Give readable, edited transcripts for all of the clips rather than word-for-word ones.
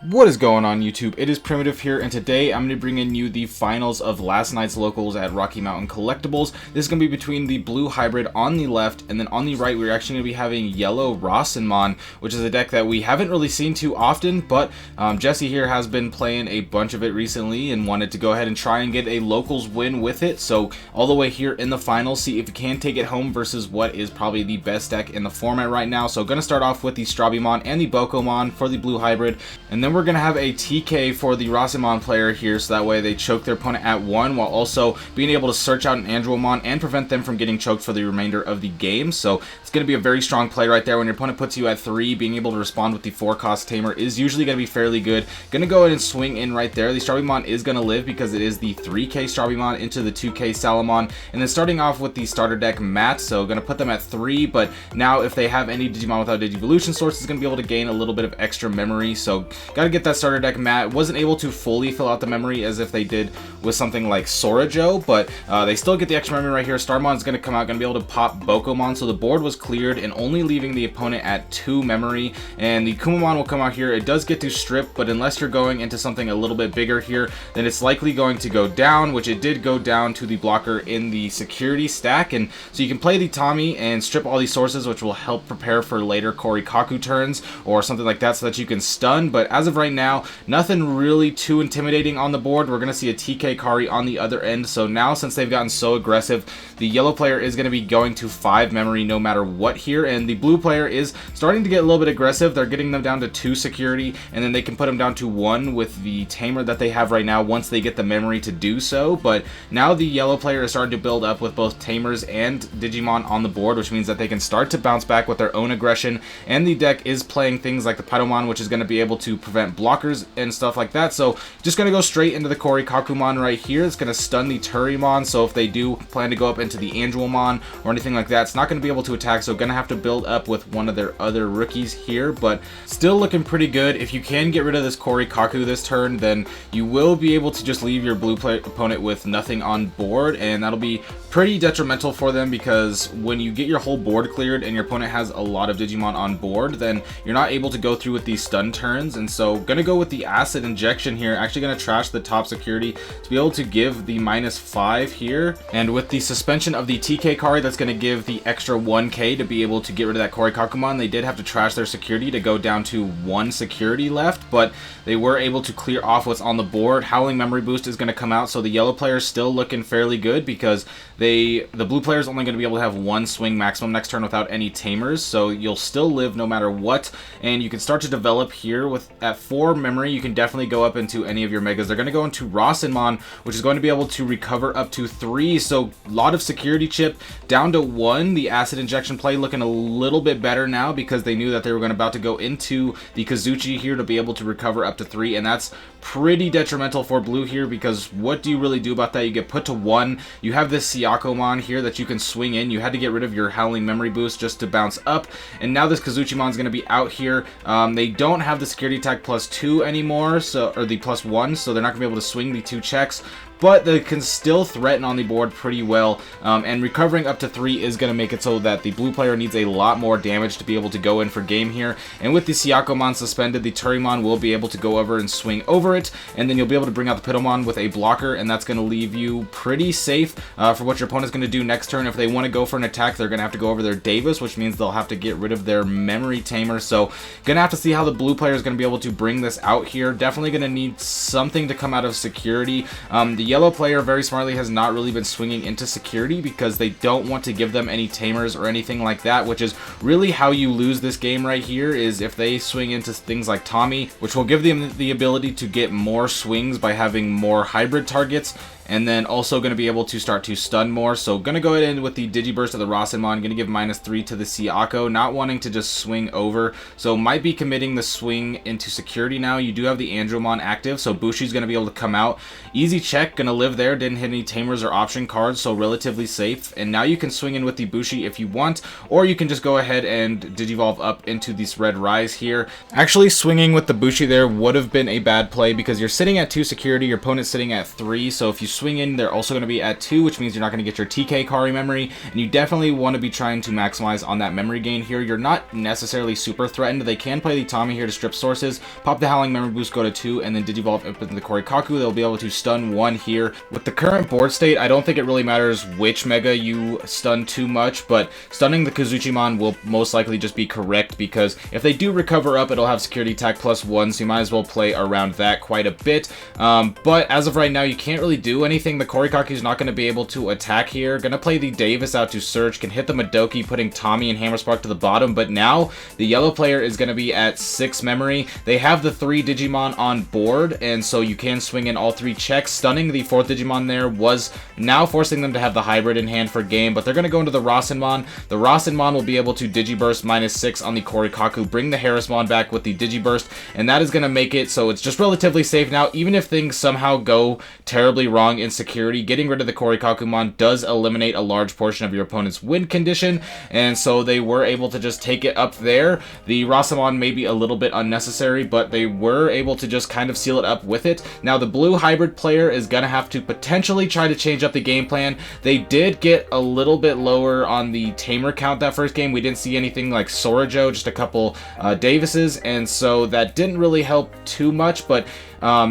What is going on YouTube? It is Primitive here, and today I'm going to bring in you the finals of last night's locals at Rocky Mountain Collectibles. This is going to be between the blue hybrid on the left, and then on the right we're actually going to be having yellow Rasenmon, which is a deck that we haven't really seen too often, but Jesse here has been playing a bunch of it recently and wanted to go ahead and try and get a locals win with it. So all the way here in the finals, see if you can take it home versus what is probably the best deck in the format right now. So going to start off with the Strabimon and the Bokomon for the blue hybrid, and then we're going to have a TK for the Rasenmon player here, so that way they choke their opponent at 1 while also being able to search out an Andromon and prevent them from getting choked for the remainder of the game. So it's going to be a very strong play right there. When your opponent puts you at 3, being able to respond with the 4-cost Tamer is usually going to be fairly good. Going to go ahead and swing in right there. The Strabimon is going to live because it is the 3k Strabimon into the 2k Salamon, and then starting off with the starter deck Matt, so going to put them at 3, but now if they have any Digimon without Digivolution source, it's going to be able to gain a little bit of extra memory. So got to get that starter deck Matt. Wasn't able to fully fill out the memory as if they did with something like Sorajo, but they still get the extra memory right here. Starmon is going to come out, going to be able to pop Bokomon, so the board was cleared and only leaving the opponent at 2 memory, and the Kumamon will come out here. It does get to strip, but unless you're going into something a little bit bigger here, then it's likely going to go down, which it did go down to the blocker in the security stack. And so you can play the Tommy and strip all these sources, which will help prepare for later Korikaku turns or something like that, so that you can stun. But as of right now, nothing really too intimidating on the board. We're going to see a TK Kari on the other end. So now, since they've gotten so aggressive, the yellow player is going to be going to 5 memory no matter what here, and the blue player is starting to get a little bit aggressive. They're getting them down to 2 security, and then they can put them down to 1 with the Tamer that they have right now once they get the memory to do so. But now the yellow player is starting to build up with both Tamers and Digimon on the board, which means that they can start to bounce back with their own aggression, and the deck is playing things like the Padomon, which is going to be able to prevent blockers and stuff like that. So just going to go straight into the Korikakumon right here. It's going to stun the Turimon, so if they do plan to go up into the Andromon or anything like that, it's not going to be able to attack, so going to have to build up with one of their other rookies here, but still looking pretty good. If you can get rid of this Korikaku this turn, then you will be able to just leave your blue opponent with nothing on board, and that'll be pretty detrimental for them, because when you get your whole board cleared and your opponent has a lot of Digimon on board, then you're not able to go through with these stun turns. And so gonna go with the acid injection here, actually gonna trash the top security to be able to give the -5 here, and with the suspension of the TK card, that's gonna give the extra 1k to be able to get rid of that Korikakumon. They did have to trash their security to go down to 1 security left, but they were able to clear off what's on the board. Howling Memory Boost is going to come out, so the yellow player is still looking fairly good, because the blue player is only going to be able to have 1 swing maximum next turn without any Tamers, so you'll still live no matter what. And you can start to develop here with at 4 memory. You can definitely go up into any of your megas. They're going to go into Rasenmon, which is going to be able to recover up to 3, so a lot of security chip down to 1. The acid injection play looking a little bit better now, because they knew that they were about to go into the Kazuchi here to be able to recover up to 3, and that's pretty detrimental for blue here, because what do you really do about that? You get put to 1. You have this Siakomon here that you can swing in. You had to get rid of your Howling Memory Boost just to bounce up, and now this Kazuchimon is going to be out here. They don't have the security attack +2 anymore, so, or the +1, so they're not going to be able to swing the 2 checks, but they can still threaten on the board pretty well, and recovering up to 3 is going to make it so that the blue player needs a lot more damage to be able to go in for game here. And with the Siakomon suspended, the Turimon will be able to go over and swing over it, and then you'll be able to bring out the Pidomon with a blocker, and that's going to leave you pretty safe for what your opponent's going to do next turn. If they want to go for an attack, they're going to have to go over their Davis, which means they'll have to get rid of their Memory Tamer. So going to have to see how the blue player is going to be able to bring this out here. Definitely going to need something to come out of security. The yellow player very smartly has not really been swinging into security, because they don't want to give them any Tamers or anything like that, which is really how you lose this game right here, is if they swing into things like Tommy, which will give them the ability to get more swings by having more hybrid targets, and then also going to be able to start to stun more. So going to go ahead and with the Digiburst of the Rasenmon, going to give -3 to the Siako, not wanting to just swing over, so might be committing the swing into security now. You do have the Andromon active, so Bushi's going to be able to come out. Easy check, going to live there, didn't hit any Tamers or option cards, so relatively safe. And now you can swing in with the Bushi if you want, or you can just go ahead and Digivolve up into this Red Rise here. Actually, swinging with the Bushi there would have been a bad play, because you're sitting at 2 security, your opponent's sitting at 3, so if you swing in, they're also going to be at 2, which means you're not going to get your TK Kari memory, and you definitely want to be trying to maximize on that memory gain here. You're not necessarily super threatened. They can play the Tommy here to strip sources, pop the Howling Memory Boost, go to 2, and then Digivolve up into the Korikaku. They'll be able to stun 1 here. With the current board state, I don't think it really matters which Mega you stun too much, but stunning the Kazuchimon will most likely just be correct, because if they do recover up, it'll have Security Attack +1, so you might as well play around that quite a bit. But as of right now, you can't really do anything. The Korikaku is not going to be able to attack here. Going to play the Davis out to search, can hit the Madoki, putting Tommy and Hammerspark to the bottom, but now the yellow player is going to be at 6 memory. They have the 3 Digimon on board, and so you can swing in all 3 checks. Stunning the 4th Digimon there was now forcing them to have the hybrid in hand for game, but they're going to go into the Rasenmon. The Rasenmon will be able to Digiburst -6 on the Korikaku, bring the Harrismon back with the Digiburst, and that is going to make it so it's just relatively safe now. Even if things somehow go terribly wrong in security, getting rid of the Korikakumon does eliminate a large portion of your opponent's win condition, and so they were able to just take it up there. The Rasenmon may be a little bit unnecessary, but they were able to just kind of seal it up with it. Now the blue hybrid player is going to have to potentially try to change up the game plan. They did get a little bit lower on the tamer count that first game. We didn't see anything like Sorajo, just a couple Davises, and so that didn't really help too much, but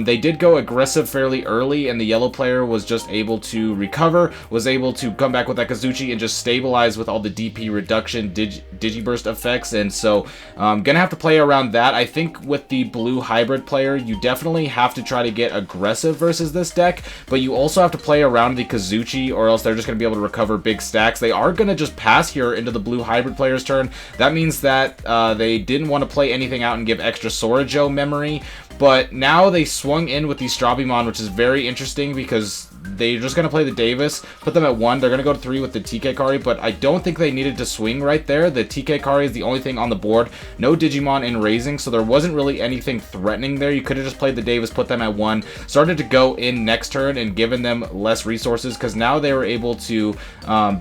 they did go aggressive fairly early, and the yellow player was just able to recover, was able to come back with that Kazuchi and just stabilize with all the DP reduction Digiburst effects, and so gonna have to play around that. I think with the blue hybrid player, you definitely have to try to get aggressive versus this deck, but you also have to play around the Kazuchi, or else they're just gonna be able to recover big stacks. They are gonna just pass here into the blue hybrid player's turn. That means that they didn't want to play anything out and give extra Sorajo memory, but now they swung in with the Strabimon, which is very interesting because they're just going to play the Davis, put them at 1. They're going to go to 3 with the TK Kari, but I don't think they needed to swing right there. The TK Kari is the only thing on the board. No Digimon in raising, so there wasn't really anything threatening there. You could have just played the Davis, put them at 1, started to go in next turn and given them less resources, because now they were able to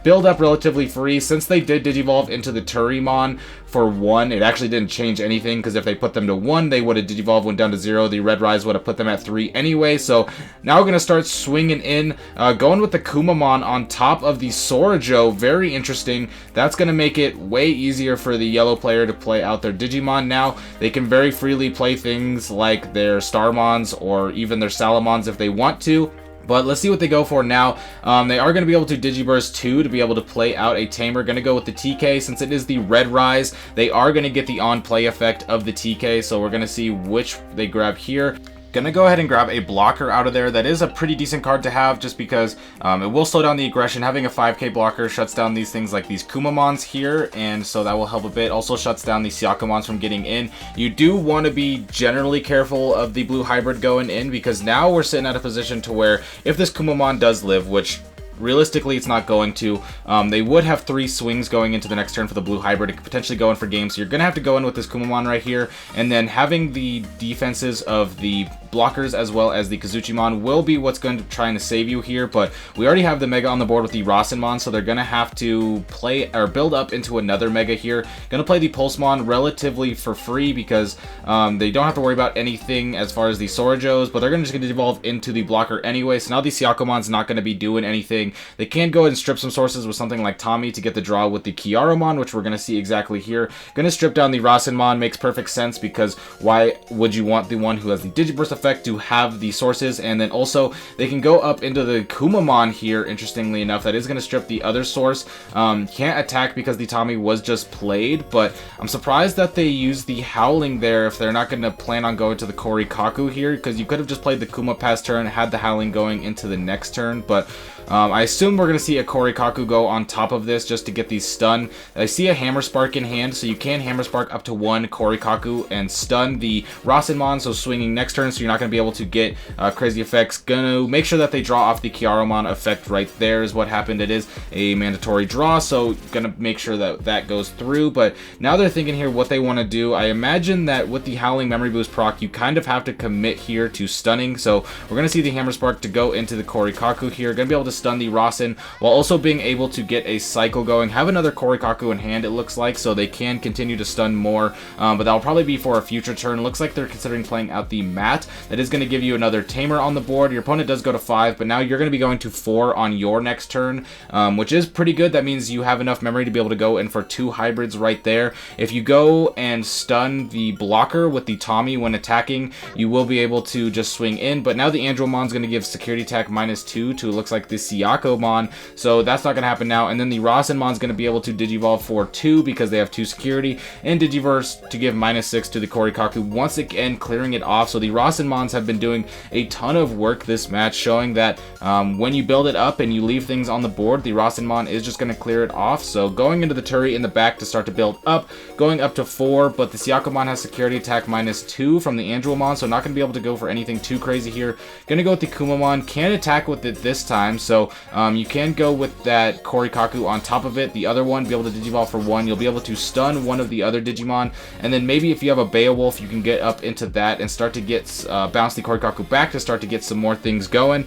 build up relatively free. Since they did Digivolve into the Turimon for 1, it actually didn't change anything, because if they put them to 1, they would have Digivolve went down to 0. The Red Rise would have put them at 3 anyway, so now we're going to start swinging in, going with the Kumamon on top of the Sorajo. Very interesting. That's going to make it way easier for the yellow player to play out their Digimon. Now they can very freely play things like their Starmons or even their Salamons if they want to. But let's see what they go for now. They are going to be able to Digiburst 2 to be able to play out a Tamer. Going to go with the TK since it is the Red Rise. They are going to get the on-play effect of the TK, so we're going to see which they grab here. Gonna go ahead and grab a blocker out of there. That is a pretty decent card to have just because it will slow down the aggression. Having a 5k blocker shuts down these things like these Kumamons here, and so that will help a bit. Also shuts down the Syakumons from getting in. You do want to be generally careful of the blue hybrid going in, because now we're sitting at a position to where if this Kumamon does live, which realistically it's not going to, they would have 3 swings going into the next turn for the blue hybrid. It could potentially go in for games, so you're gonna have to go in with this Kumamon right here, and then having the defenses of the blockers as well as the Kazuchimon will be what's going to try to save you here. But we already have the Mega on the board with the Rasenmon, so they're gonna have to play or build up into another Mega here. Gonna play the Pulsemon relatively for free because they don't have to worry about anything as far as the Sorajos, but they're just gonna evolve into the blocker anyway, so now the Syakumon's not gonna be doing anything. They can go ahead and strip some sources with something like Tommy to get the draw with the Kiaromon, which we're going to see exactly here. Going to strip down the Rasenmon, makes perfect sense, because why would you want the one who has the Digiburst effect to have the sources? And then also, they can go up into the Kumamon here, interestingly enough. That is going to strip the other source. Can't attack because the Tommy was just played, but I'm surprised that they used the Howling there if they're not going to plan on going to the Korikaku here, because you could have just played the Kuma past turn, had the Howling going into the next turn, but I assume we're going to see a Korikaku go on top of this just to get these stun. I see a Hammer Spark in hand, so you can Hammer Spark up to 1 Korikaku and stun the Rasenmon, so swinging next turn, so you're not going to be able to get crazy effects. Gonna make sure that they draw off the Kiaromon effect right there is what happened. It is a mandatory draw, so gonna make sure that that goes through. But now they're thinking here what they want to do. I imagine that with the Howling Memory Boost proc, you kind of have to commit here to stunning, so we're going to see the Hammer Spark to go into the Korikaku here. Gonna be able to stun the Rasen while also being able to get a cycle going, have another Korikaku in hand, it looks like, so they can continue to stun more, but that'll probably be for a future turn. Looks like they're considering playing out the mat. That is going to give you another Tamer on the board. Your opponent does go to 5, but now you're going to be going to 4 on your next turn, which is pretty good. That means you have enough memory to be able to go in for 2 hybrids right there. If you go and stun the blocker with the Tommy when attacking, you will be able to just swing in, but now the Andromon's going to give security attack -2 to, looks like, the Siakomon, so that's not going to happen now. And then the Rasenmon's going to be able to Digivolve for 2 because they have 2 security, and Digiverse to give -6 to the Korikaku, once again clearing it off. So the Rasenmons have been doing a ton of work this match, showing that when you build it up and you leave things on the board, the Rasenmon is just going to clear it off. So going into the turret in the back to start to build up, going up to 4, but the Siakomon has security attack -2 from the Andromon, so not going to be able to go for anything too crazy here. Going to go with the Kumamon, can attack with it this time, so you can go with that Korikaku on top of it. The other one, be able to Digivolve for 1, you'll be able to stun one of the other Digimon, and then maybe if you have a Beowulf, you can get up into that and start to get bounce the Korikaku back to start to get some more things going.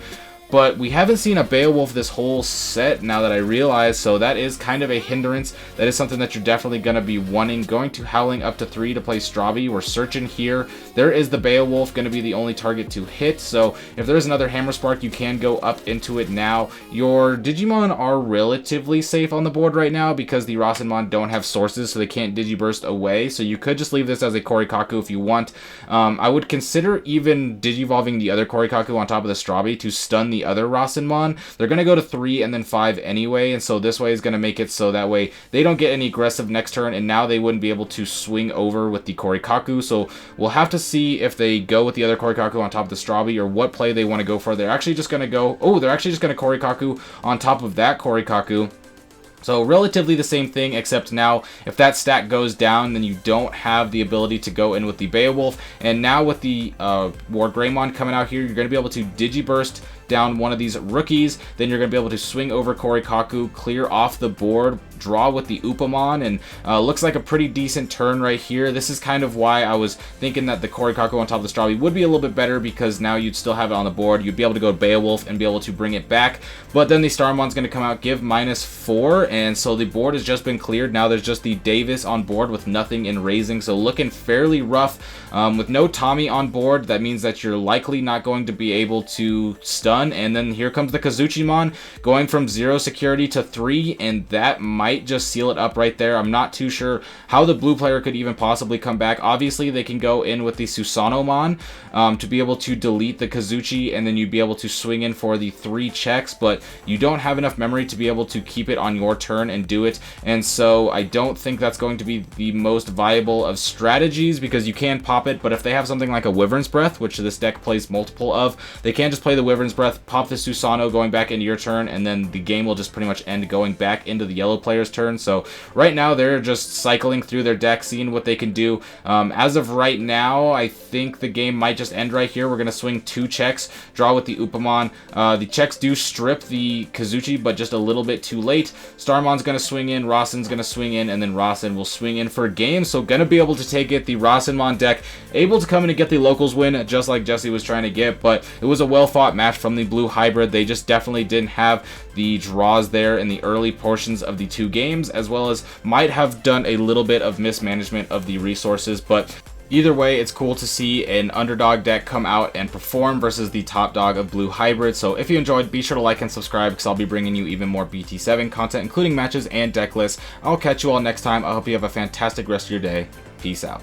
But we haven't seen a Beowulf this whole set, now that I realize, so that is kind of a hindrance. That is something that you're definitely going to be wanting. Going to Howling up to 3 to play Stravi. We're searching here. There is the Beowulf going to be the only target to hit, so if there's another Hammer Spark, you can go up into it now. Your Digimon are relatively safe on the board right now because the Rasenmon don't have sources, so they can't Digiburst away, so you could just leave this as a Korikaku if you want. I would consider even Digivolving the other Korikaku on top of the Stravi to stun the other Rasenmon. They're going to go to 3 and then 5 anyway, and so this way is going to make it so that way they don't get any aggressive next turn, and now they wouldn't be able to swing over with the Korikaku. So we'll have to see if they go with the other Korikaku on top of the Strabi or what play they want to go for. They're actually just going to go, they're actually just going to Korikaku on top of that Korikaku. So relatively the same thing, except now if that stat goes down, then you don't have the ability to go in with the Beowulf. And now with the War Greymon coming out here, you're going to be able to Digiburst down one of these rookies. Then you're going to be able to swing over Korikaku, clear off the board, draw with the Upamon, and looks like a pretty decent turn right here. This is kind of why I was thinking that the Korikaku on top of the Strabi would be a little bit better, because now you'd still have it on the board. You'd be able to go to Beowulf and be able to bring it back, but then the Starmon's going to come out, give -4, and so the board has just been cleared. Now there's just the Davis on board with nothing in raising, so looking fairly rough. With no Tommy on board, that means that you're likely not going to be able to stun. And then here comes the Kazuchimon going from 0 security to 3, and that might just seal it up right there. I'm not too sure how the blue player could even possibly come back. Obviously they can go in with the Susanomon to be able to delete the Kazuchi, and then you'd be able to swing in for the 3 checks, but you don't have enough memory to be able to keep it on your turn and do it, and so I don't think that's going to be the most viable of strategies, because you can pop it, but if they have something like a Wyvern's Breath, which this deck plays multiple of, they can just play the Wyvern's Breath, pop the Susano going back into your turn, and then the game will just pretty much end going back into the yellow player's turn. So right now they're just cycling through their deck, seeing what they can do. As of right now, I think the game might just end right here. We're going to swing 2 checks, draw with the Upamon. The checks do strip the Kazuchi, but just a little bit too late. Starmon's going to swing in, Rasen's going to swing in, and then Rasen will swing in for a game. So going to be able to take it. The Rasenmon deck able to come in and get the locals win, just like Jesse was trying to get, but it was a well-fought match from the blue hybrid. They just definitely didn't have the draws there in the early portions of the 2 games, as well as might have done a little bit of mismanagement of the resources. But either way, it's cool to see an underdog deck come out and perform versus the top dog of blue hybrid. So if you enjoyed, be sure to like and subscribe, because I'll be bringing you even more BT7 content, including matches and deck lists. I'll catch you all next time. I hope you have a fantastic rest of your day. Peace out.